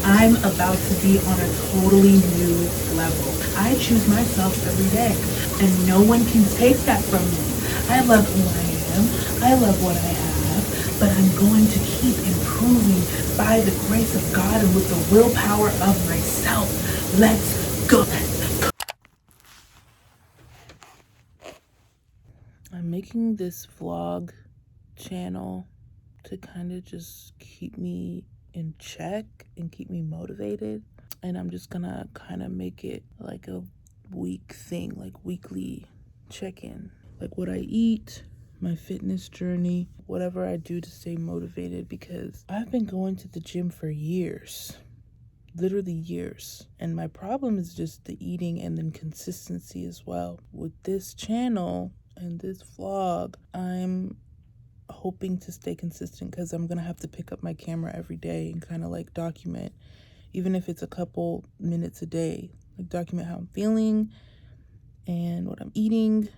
I'm about to be on a totally new level. I choose myself every day, and no one can take that from me. I love who I am. I love what I have, but I'm going to keep improving by the grace of God and with the willpower of myself. Let's go. I'm making this vlog channel to kind of just keep me in check and keep me motivated, and I'm just gonna kind of make it like a week thing, like weekly check-in, like what I eat, my fitness journey, whatever I do to stay motivated, because I've been going to the gym for years, literally years, and my problem is just the eating and then consistency as well. With this channel and this vlog, I'm hoping to stay consistent because I'm gonna have to pick up my camera every day and kind of like document, even if it's a couple minutes a day, like document how I'm feeling and what I'm eating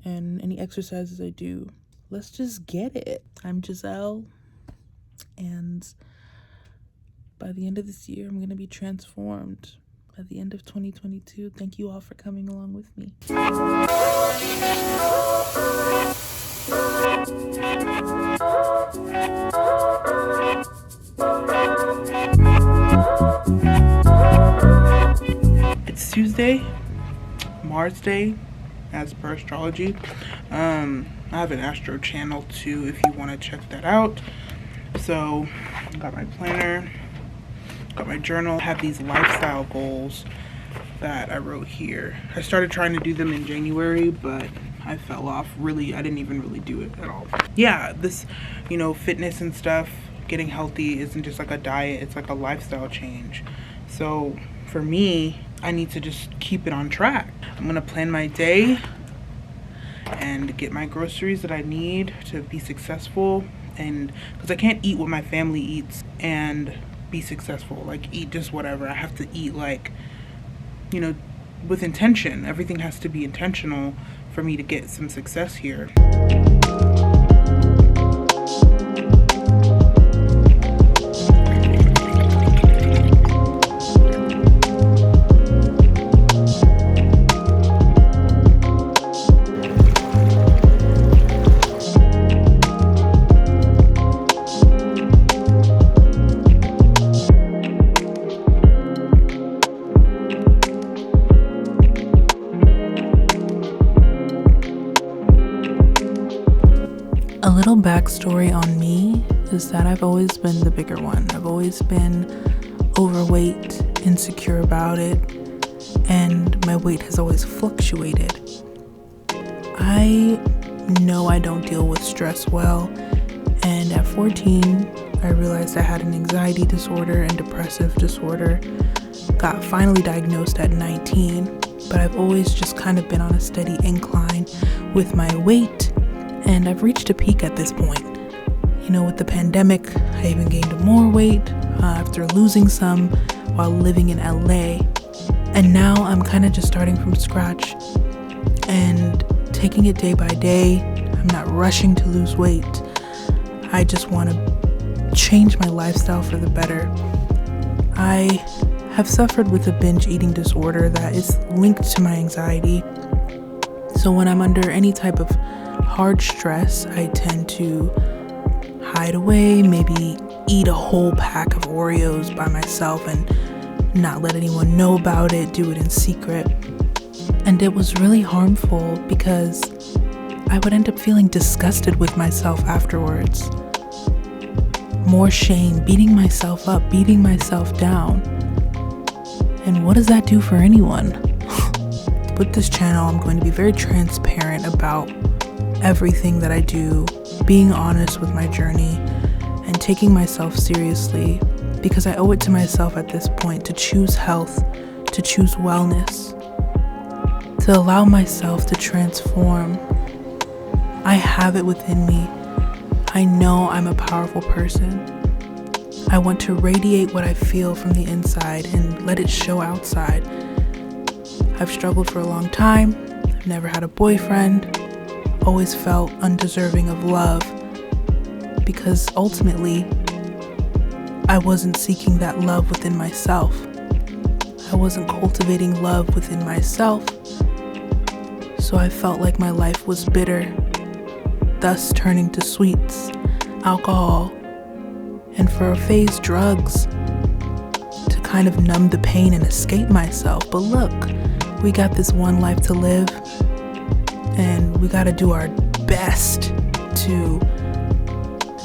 and any exercises I do. Let's just get it. I'm Giselle, and by the end of this year, I'm gonna be transformed. By the end of 2022, thank you all for coming along with me. It's Tuesday, Mars Day, as per astrology. I have an astro channel too if you want to check that out. So, got my planner, got my journal, I have these lifestyle goals that I wrote here. I started trying to do them in January, but I fell off. Really, I didn't even really do it at all. Yeah, this, fitness and stuff, getting healthy isn't just like a diet, it's like a lifestyle change. So for me, I need to just keep it on track. I'm gonna plan my day and get my groceries that I need to be successful, and because I can't eat what my family eats and be successful, like eat just whatever. I have to eat like, with intention. Everything has to be intentional for me to get some success here. A little backstory on me is that I've always been the bigger one. I've always been overweight, insecure about it, and my weight has always fluctuated. I know I don't deal with stress well, and at 14, I realized I had an anxiety disorder and depressive disorder. Got finally diagnosed at 19, but I've always just kind of been on a steady incline with my weight. And I've reached a peak at this point. With the pandemic, I even gained more weight after losing some while living in LA. And now I'm kind of just starting from scratch and taking it day by day. I'm not rushing to lose weight. I just want to change my lifestyle for the better. I have suffered with a binge eating disorder that is linked to my anxiety. So when I'm under any type of hard stress, I tend to hide away, maybe eat a whole pack of Oreos by myself and not let anyone know about it, do it in secret. And it was really harmful because I would end up feeling disgusted with myself afterwards. More shame, beating myself up, beating myself down. And what does that do for anyone? With this channel, I'm going to be very transparent about everything that I do, being honest with my journey, and taking myself seriously, because I owe it to myself at this point to choose health, to choose wellness, to allow myself to transform. I have it within me. I know I'm a powerful person. I want to radiate what I feel from the inside and let it show outside. I've struggled for a long time. I've never had a boyfriend. Always felt undeserving of love because ultimately I wasn't seeking that love within myself. I wasn't cultivating love within myself. So I felt like my life was bitter, thus turning to sweets, alcohol, and for a phase, drugs, to kind of numb the pain and escape myself. But look, we got this one life to live, and we gotta do our best to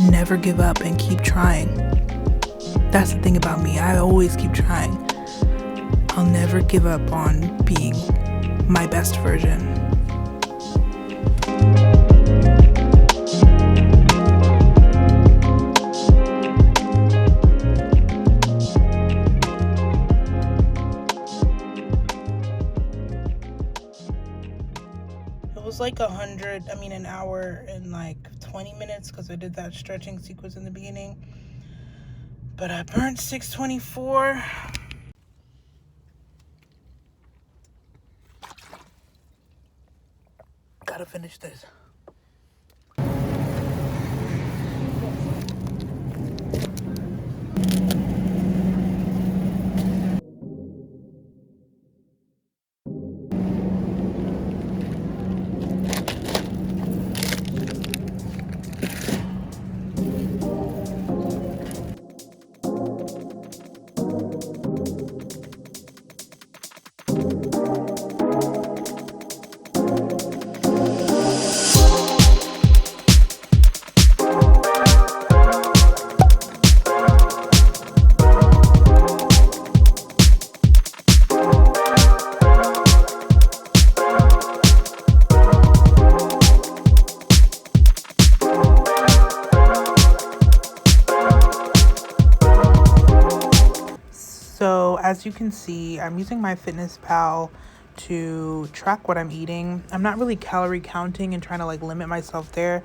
never give up and keep trying. That's the thing about me. I always keep trying. I'll never give up on being my best version. It was like an hour and like 20 minutes because I did that stretching sequence in the beginning. But I burnt 624. Gotta finish this. So as you can see, I'm using my FitnessPal to track what I'm eating. I'm not really calorie counting and trying to like limit myself there.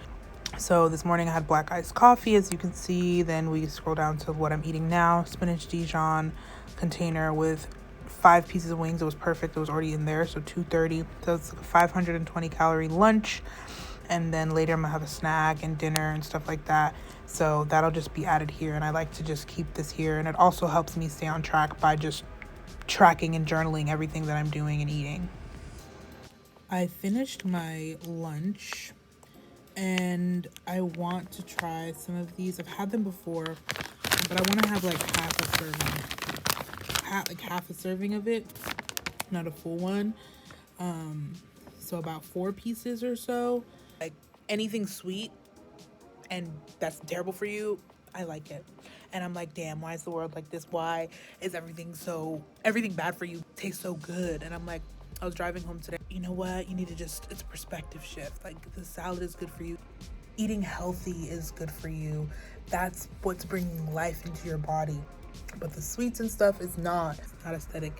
So this morning I had black iced coffee, as you can see. Then we scroll down to what I'm eating now. Spinach Dijon container with 5 pieces of wings. It was perfect. It was already in there. So 230. So it's a 520 calorie lunch. And then later I'm gonna have a snack and dinner and stuff like that. So that'll just be added here. And I like to just keep this here. And it also helps me stay on track by just tracking and journaling everything that I'm doing and eating. I finished my lunch and I want to try some of these. I've had them before, but I want to have like half a serving of it, not a full one. So about 4 pieces or so. Like anything sweet and that's terrible for you, I like it. And I'm like, damn, why is the world like this? Why is everything bad for you tastes so good? And I'm like, I was driving home today. You know what? You need to it's a perspective shift. Like the salad is good for you. Eating healthy is good for you. That's what's bringing life into your body. But the sweets and stuff is not aesthetic.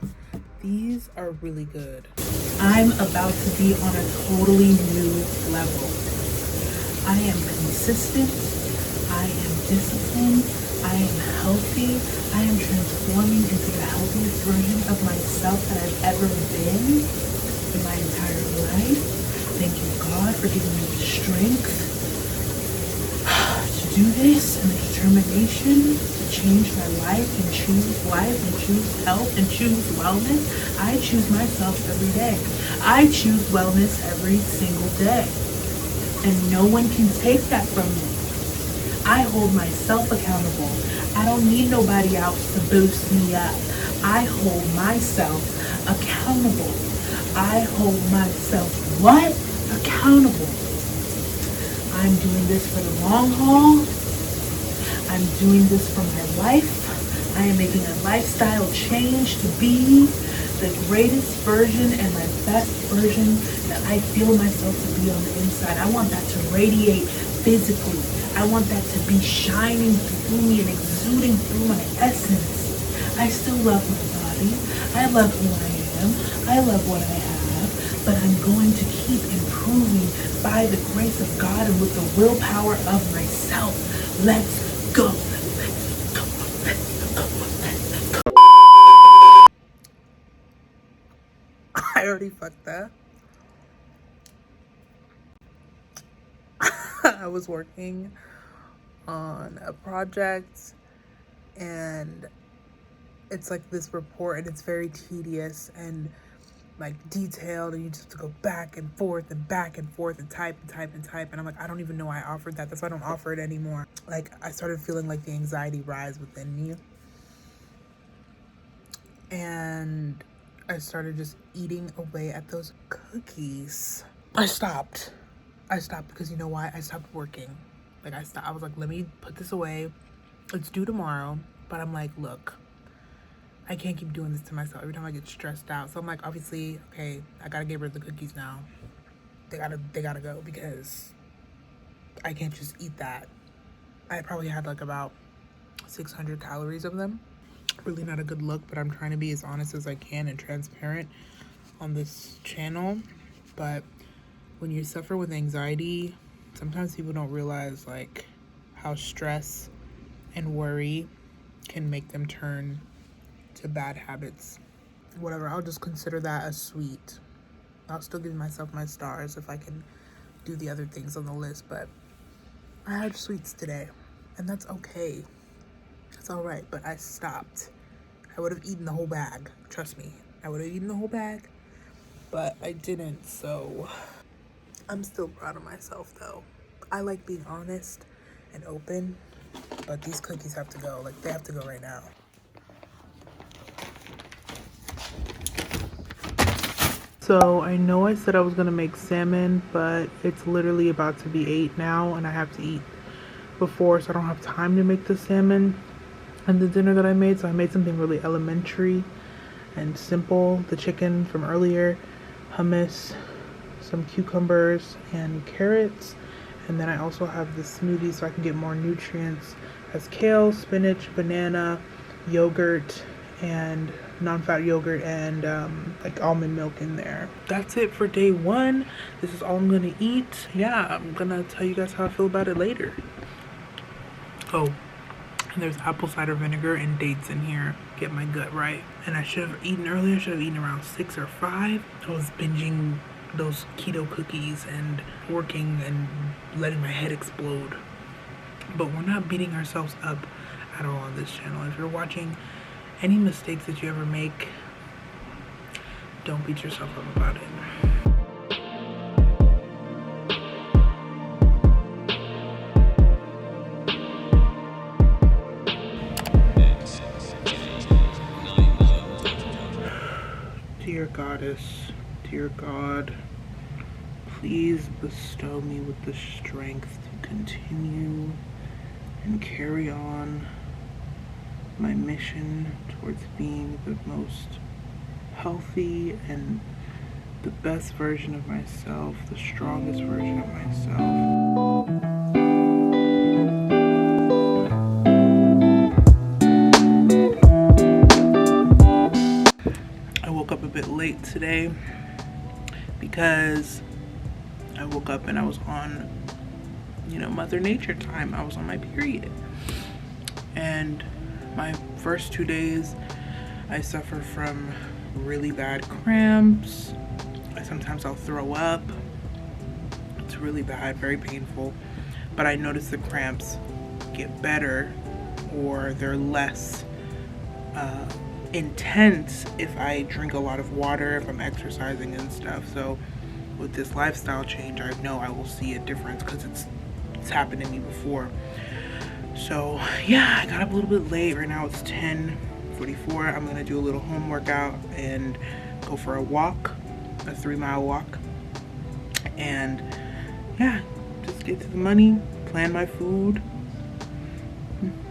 These are really good. I'm about to be on a totally new level. I am consistent. I am disciplined. I am healthy. I am transforming into the healthiest version of myself that I've ever been in my entire life. Thank you, God, for giving me the strength to do this and the determination to change my life and choose health and choose wellness. I choose myself every day. I choose wellness every single day. And no one can take that from me. I hold myself accountable. I don't need nobody else to boost me up. I hold myself accountable. I hold myself what? Accountable. I'm doing this for the long haul. I'm doing this for my life. I am making a lifestyle change to be the greatest version and my best version that I feel myself to be on the inside. I want that to radiate physically. I want that to be shining through me and exuding through my essence. I still love my body. I love who I am. I love what I have. But I'm going to keep improving by the grace of God and with the willpower of myself. Let's go. Let's go. Let's go. Let's go. I already fucked that. I was working on a project and it's like this report, and it's very tedious and like detailed, and you just have to go back and forth and back and forth and type and type and type. And I'm like, I don't even know why I offered that. That's why I don't offer it anymore. Like, I started feeling like the anxiety rise within me, and I started just eating away at those cookies. I stopped because you know why? I stopped working. Like, I was like, let me put this away. It's due tomorrow. But I'm like, look, I can't keep doing this to myself every time I get stressed out. So I'm like, obviously, okay, I gotta get rid of the cookies now. They gotta go, because I can't just eat that. I probably had like about 600 calories of them. Really not a good look, but I'm trying to be as honest as I can and transparent on this channel. But when you suffer with anxiety, sometimes people don't realize like how stress and worry can make them turn to bad habits. Whatever, I'll just consider that a sweet. I'll still give myself my stars if I can do the other things on the list, but I had sweets today, and that's okay. That's all right, but I stopped. I would have eaten the whole bag. Trust me, I would have eaten the whole bag, but I didn't, so I'm still proud of myself, though. I like being honest and open, but these cookies have to go. Like, they have to go right now. So I know I said I was gonna make salmon, but it's literally about to be 8 now, and I have to eat before, so I don't have time to make the salmon and the dinner that I made. So I made something really elementary and simple. The chicken from earlier, hummus, some cucumbers and carrots, and then I also have this smoothie so I can get more nutrients. It has kale, spinach, banana, yogurt, and non-fat yogurt, and like almond milk in there. That's it for day 1. This is all I'm gonna eat. Yeah, I'm gonna tell you guys how I feel about it later. Oh, and there's apple cider vinegar and dates in here. Get my gut right. And I should have eaten earlier. I should have eaten around 6 or 5. I was binging those keto cookies and working and letting my head explode. But we're not beating ourselves up at all on this channel. If you're watching, any mistakes that you ever make, don't beat yourself up about it. Dear Goddess, dear God, please bestow me with the strength to continue and carry on my mission towards being the most healthy and the best version of myself, the strongest version of myself. I woke up a bit late today because I woke up and I was on, Mother Nature time. I was on my period. And my first 2 days, I suffer from really bad cramps. Sometimes I'll throw up. It's really bad, very painful. But I notice the cramps get better, or they're less intense if I drink a lot of water, if I'm exercising and stuff. So with this lifestyle change, I know I will see a difference because it's happened to me before. So yeah, I got up a little bit late. Right now it's 10:44. I'm gonna do a little home workout and go for a walk, a 3-mile walk, and yeah, just get to the money, plan my food.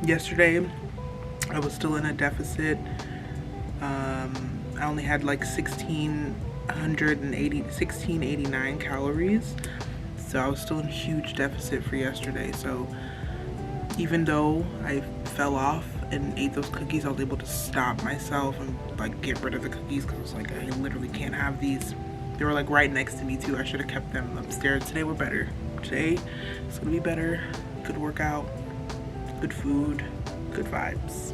Yesterday I was still in a deficit. I only had like 1689 calories, so I was still in huge deficit for yesterday. So even though I fell off and ate those cookies, I was able to stop myself and like get rid of the cookies, because I was like, I literally can't have these. They were like right next to me too. I should have kept them upstairs. Today we're better. Today it's gonna be better. Good workout, good food, good vibes.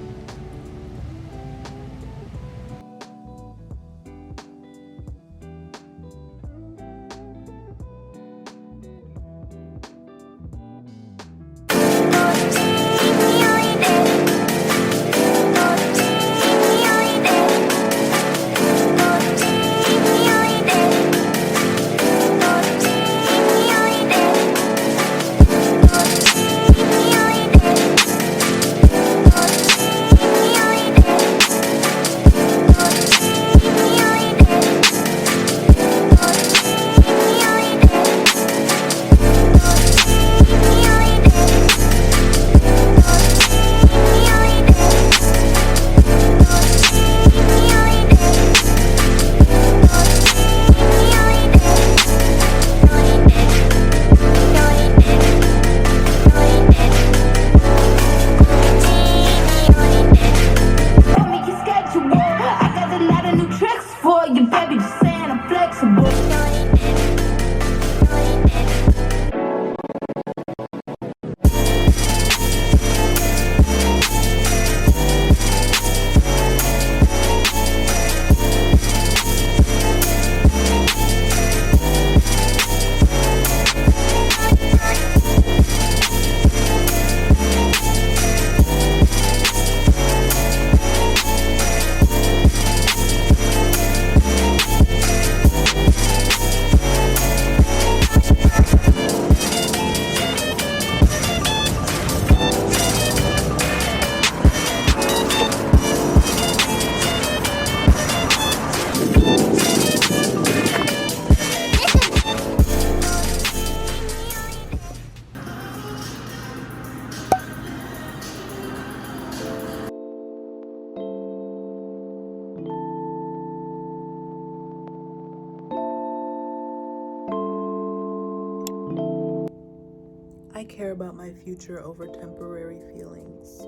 I care about my future over temporary feelings.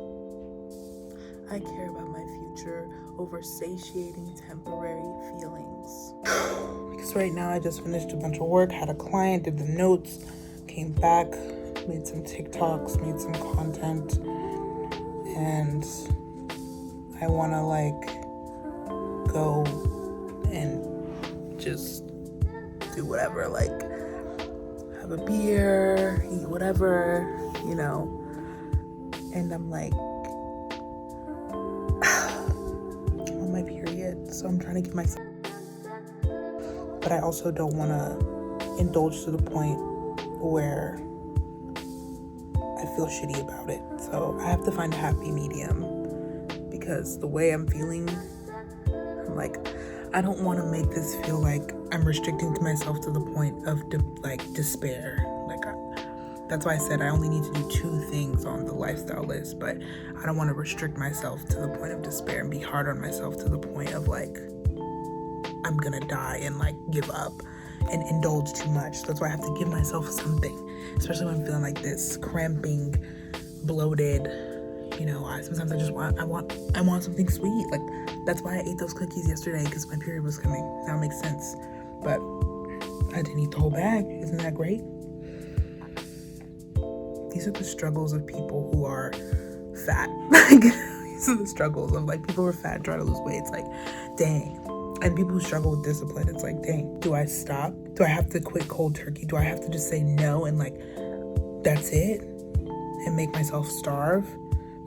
I care about my future over satiating temporary feelings. Because right now I just finished a bunch of work, had a client, did the notes, came back, made some TikToks, made some content, and I want to go and just do whatever, have a beer, eat whatever, and I'm I'm on my period, so I'm trying to give myself, but I also don't want to indulge to the point where I feel shitty about it. So I have to find a happy medium, because the way I'm feeling, I'm I don't want to make this feel like I'm restricting to myself to the point of despair. That's why I said I only need to do 2 things on the lifestyle list, but I don't want to restrict myself to the point of despair and be hard on myself to the point of I'm gonna die and give up and indulge too much. That's why I have to give myself something, especially when I'm feeling like this, cramping, bloated. Sometimes I want something sweet. That's why I ate those cookies yesterday, because my period was coming. Now it makes sense. But I didn't eat the whole bag. Isn't that great? These are the struggles of people who are fat. These are the struggles of people who are fat trying to lose weight. It's dang. And people who struggle with discipline, it's dang. Do I stop? Do I have to quit cold turkey? Do I have to just say no and that's it? And make myself starve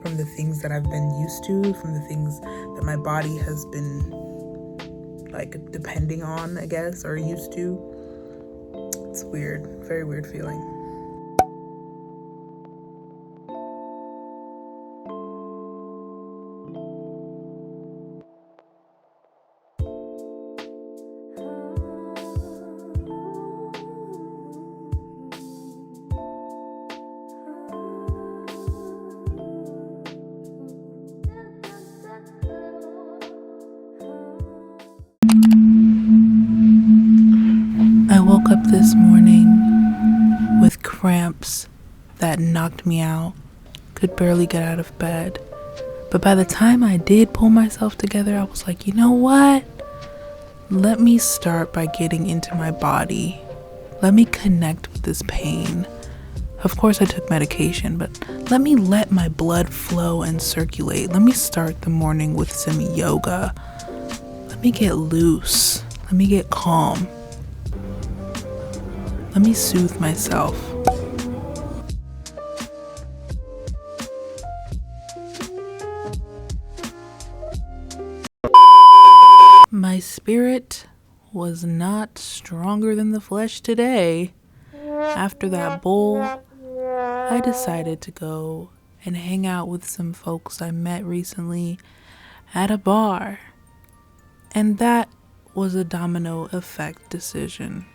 from the things that I've been used to, from the things that my body has been depending on, I guess, or used to. It's weird, very weird feeling. I woke up this morning with cramps that knocked me out. Could barely get out of bed. But by the time I did pull myself together, I was like, you know what? Let me start by getting into my body. Let me connect with this pain. Of course I took medication, but let me let my blood flow and circulate. Let me start the morning with some yoga. Let me get loose. Let me get calm. Let me soothe myself. My spirit was not stronger than the flesh today. After that bowl, I decided to go and hang out with some folks I met recently at a bar. And that was a domino effect decision.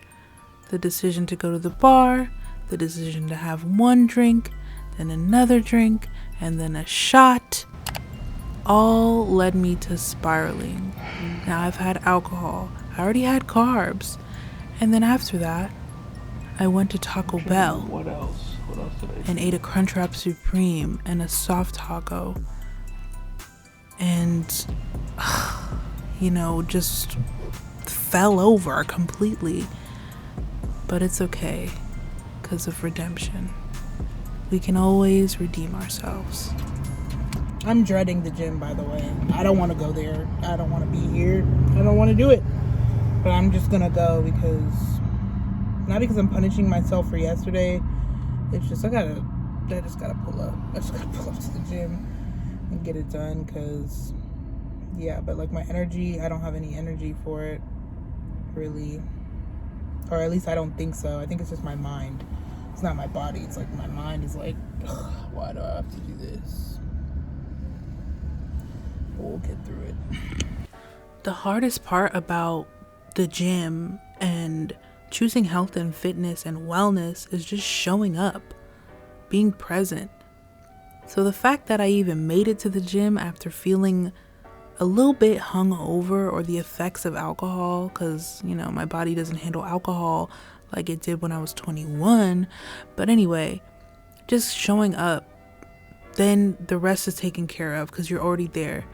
The decision to go to the bar, the decision to have one drink, then another drink, and then a shot, all led me to spiraling. Now I've had alcohol, I already had carbs, and then after that, I went to Taco Bell. What else did I and ate a Crunchwrap Supreme and a soft taco. And, just fell over completely. But it's okay, because of redemption. We can always redeem ourselves. I'm dreading the gym, by the way. I don't want to go there. I don't want to be here. I don't want to do it. But I'm just going to go not because I'm punishing myself for yesterday. It's just, I just got to pull up. I just got to pull up to the gym and get it done, because, but my energy, I don't have any energy for it, really. Or at least I don't think so. I think it's just my mind. It's not my body. It's my mind is why do I have to do this? But we'll get through it. The hardest part about the gym and choosing health and fitness and wellness is just showing up, being present. So the fact that I even made it to the gym after feeling a little bit hungover, or the effects of alcohol, because my body doesn't handle alcohol like it did when I was 21. But anyway, just showing up, then the rest is taken care of because you're already there.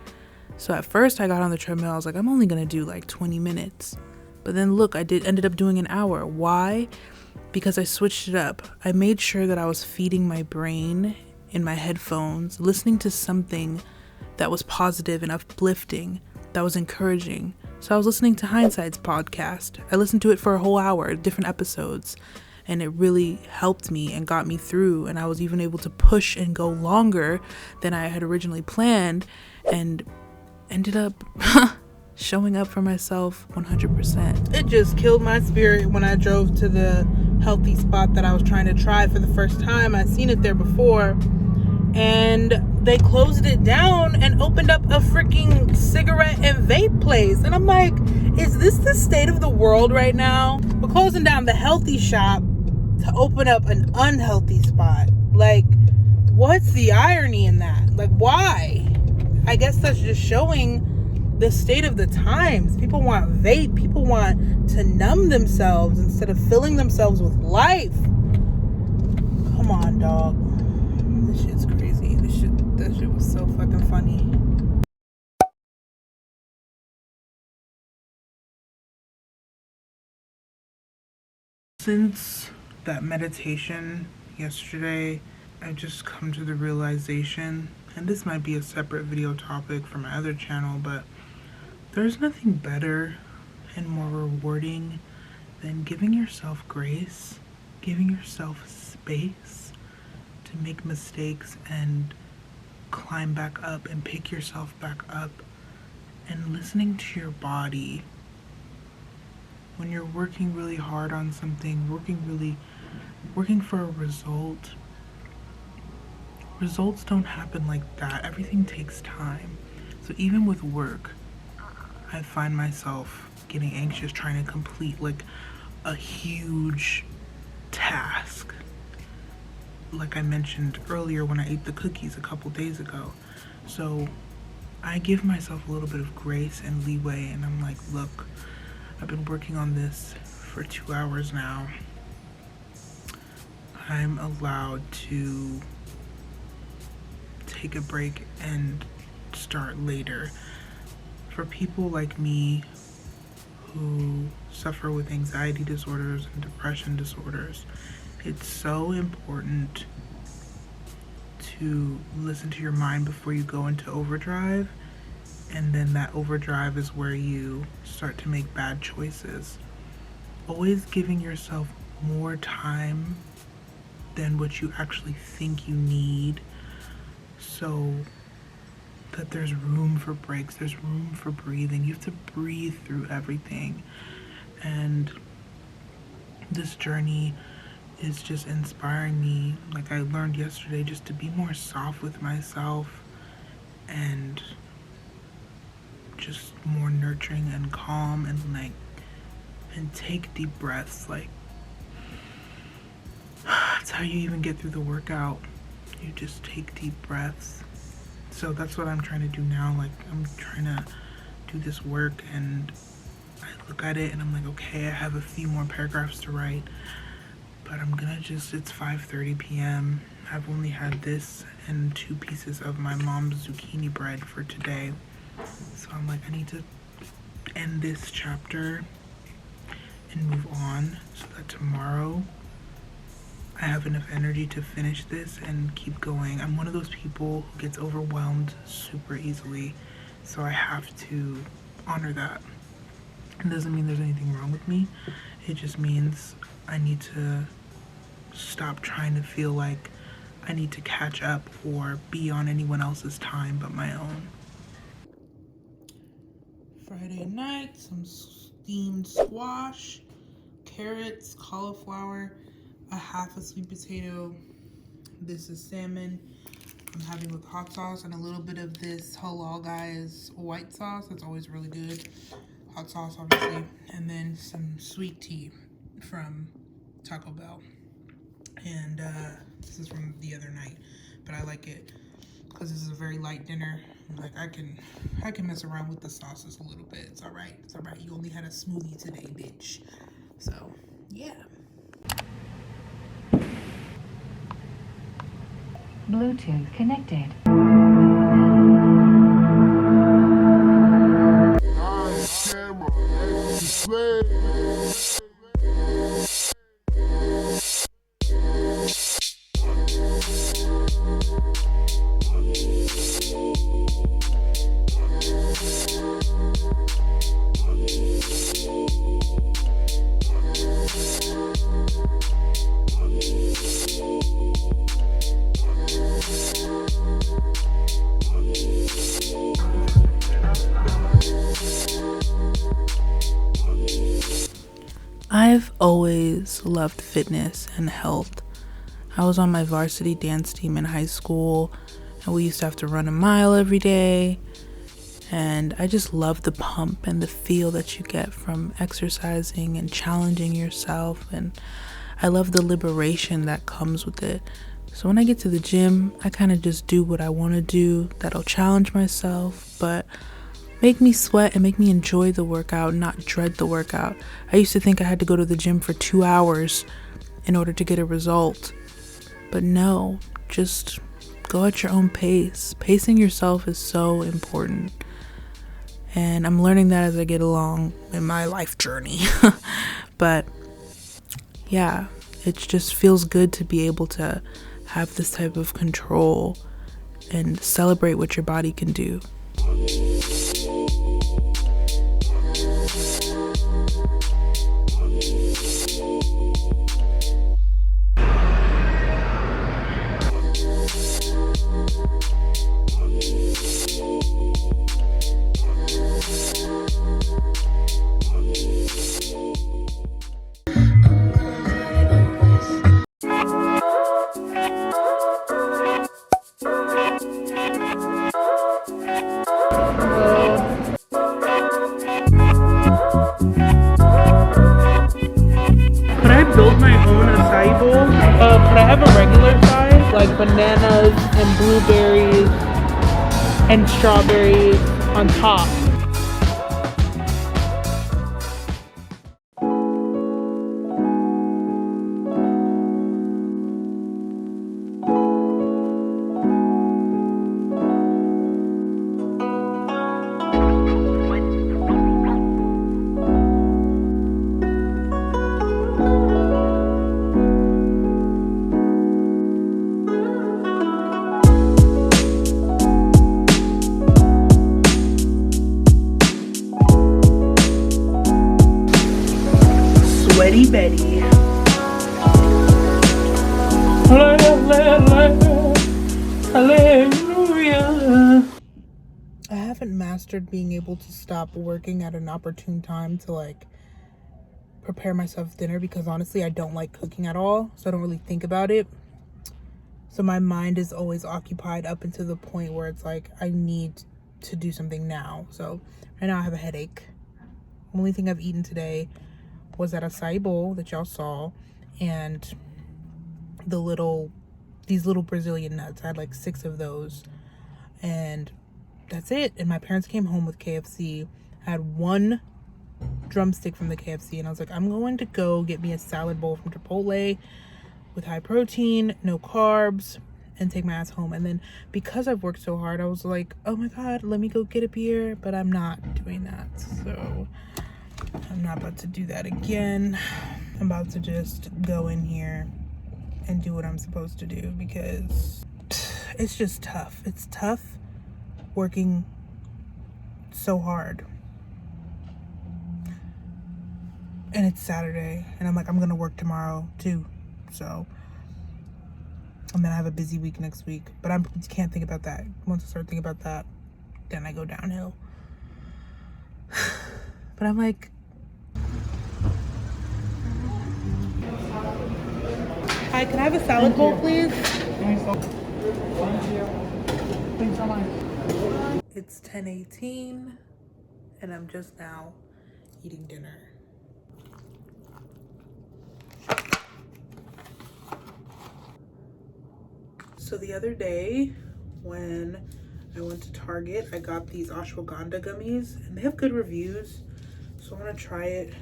So at first I got on the treadmill, I was like, I'm only gonna do like 20 minutes. But then look, ended up doing an hour. Why? Because I switched it up. I made sure that I was feeding my brain in my headphones, listening to something that was positive and uplifting, that was encouraging. So I was listening to Hindsight's podcast. I listened to it for a whole hour, different episodes, and it really helped me and got me through. And I was even able to push and go longer than I had originally planned, and ended up showing up for myself 100%. It just killed my spirit when I drove to the healthy spot that I was trying to try for the first time. I'd seen it there before, and they closed it down and opened up a freaking cigarette and vape place. And I'm like, is this the state of the world right now? We're closing down the healthy shop to open up an unhealthy spot. Like, what's the irony in that? Like, why? I guess that's just showing the state of the times. People want vape. People want to numb themselves instead of filling themselves with life. Come on, dog. This shit's crazy. That shit was so fucking funny. Since that meditation yesterday, I've just come to the realization, and this might be a separate video topic for my other channel, but there's nothing better and more rewarding than giving yourself grace, giving yourself space to make mistakes and climb back up and pick yourself back up, and listening to your body. When you're working really hard on something, working for a result, results don't happen like that. Everything takes time. So even with work, I find myself getting anxious trying to complete like a huge task. Like I mentioned earlier when I ate the cookies a couple days ago. So I give myself a little bit of grace and leeway, and I'm like, look, I've been working on this for 2 hours now. I'm allowed to take a break and start later. For people like me who suffer with anxiety disorders and depression disorders, it's so important to listen to your mind before you go into overdrive, and then that overdrive is where you start to make bad choices. Always giving yourself more time than what you actually think you need, so that there's room for breaks, there's room for breathing. You have to breathe through everything. And this journey is just inspiring me. Like I learned yesterday, just to be more soft with myself and just more nurturing and calm, and take deep breaths. Like, that's how you even get through the workout. You just take deep breaths. So that's what I'm trying to do now. Like, I'm trying to do this work, and I look at it and I'm like, okay, I have a few more paragraphs to write, but I'm gonna just, it's 5:30 p.m. I've only had this and 2 pieces of my mom's zucchini bread for today. So I'm like, I need to end this chapter and move on so that tomorrow I have enough energy to finish this and keep going. I'm one of those people who gets overwhelmed super easily, so I have to honor that. It doesn't mean there's anything wrong with me. It just means I need to stop trying to feel like I need to catch up or be on anyone else's time but my own. Friday night, some steamed squash, carrots, cauliflower, a half a sweet potato. This is salmon I'm having with hot sauce, and a little bit of this Halal Guys white sauce. That's always really good. Hot sauce, obviously. And then some sweet tea from Taco Bell. And this is from the other night, but I like it because this is a very light dinner. Like, I can mess around with the sauces a little bit. It's all right. It's all right. You only had a smoothie today, bitch. So, yeah. Bluetooth connected. I've always loved fitness and health. I was on my varsity dance team in high school, and we used to have to run a mile every day. And I just love the pump and the feel that you get from exercising and challenging yourself. And I love the liberation that comes with it. So when I get to the gym, I kind of just do what I want to do that'll challenge myself, but make me sweat and make me enjoy the workout, not dread the workout. I used to think I had to go to the gym for 2 hours in order to get a result. But no, just go at your own pace. Pacing yourself is so important. And I'm learning that as I get along in my life journey. But yeah, it just feels good to be able to have this type of control and celebrate what your body can do. Could I build my own acai bowl? Could I have a regular size? Like bananas and blueberries and strawberries on top. Sweaty Betty. Hallelujah. I haven't mastered being able to stop working at an opportune time to like prepare myself dinner, because honestly I don't like cooking at all, so I don't really think about it. So my mind is always occupied up until the point where it's like I need to do something now. So right now I have a headache. The only thing I've eaten today was that acai bowl that y'all saw, and these little Brazilian nuts. I had like 6 of those, and that's it. And my parents came home with KFC. I had 1 drumstick from the KFC, and I was like, I'm going to go get me a salad bowl from Chipotle with high protein, no carbs, and take my ass home. And then because I've worked so hard, I was like, oh my god, let me go get a beer. But I'm not doing that, so I'm not about to do that again. I'm about to just go in here and do what I'm supposed to do, because it's just tough. It's tough working so hard. And it's Saturday, and I'm like, I'm gonna work tomorrow too. So, and then I have a busy week next week. But I can't think about that. Once I start thinking about that, then I go downhill. But I'm like, hi, can I have a salad bowl, please? It's 10:18, and I'm just now eating dinner. So the other day when I went to Target, I got these ashwagandha gummies, and they have good reviews, so I want to try it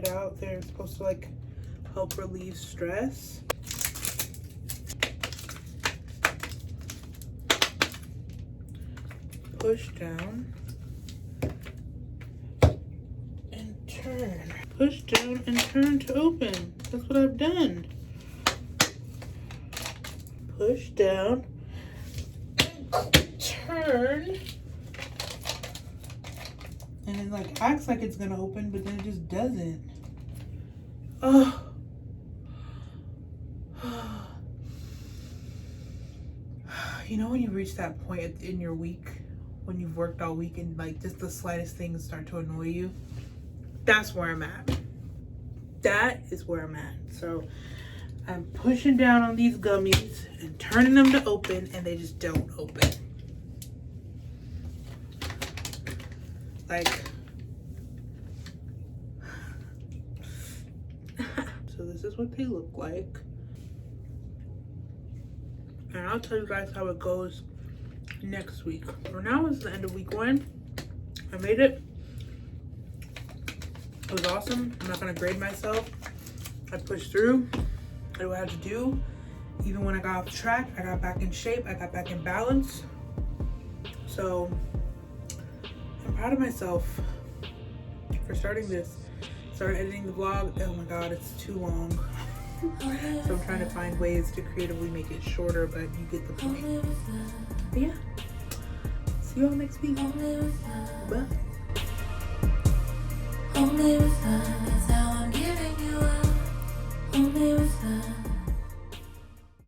out. They're supposed to like help relieve stress. push down and turn. Push down and turn to open. That's what I've done. Push down and turn. And it like acts like it's gonna open, but then it just doesn't. Oh. You know when you reach that point in your week, when you've worked all week and like just the slightest things start to annoy you? That's where I'm at. That is where I'm at. So I'm pushing down on these gummies and turning them to open, and they just don't open. Like, so this is what they look like. And I'll tell you guys how it goes next week. For now, it's the end of week 1. I made it. It was awesome. I'm not gonna grade myself. I pushed through. I did what I had to do. Even when I got off track, I got back in shape. I got back in balance. So I'm proud of myself for starting this. Started editing the vlog. Oh my god, it's too long. So I'm trying to find ways to creatively make it shorter, but you get the point. But yeah, see y'all next week. Bye. Only with love is how I'm giving you up. Only with love.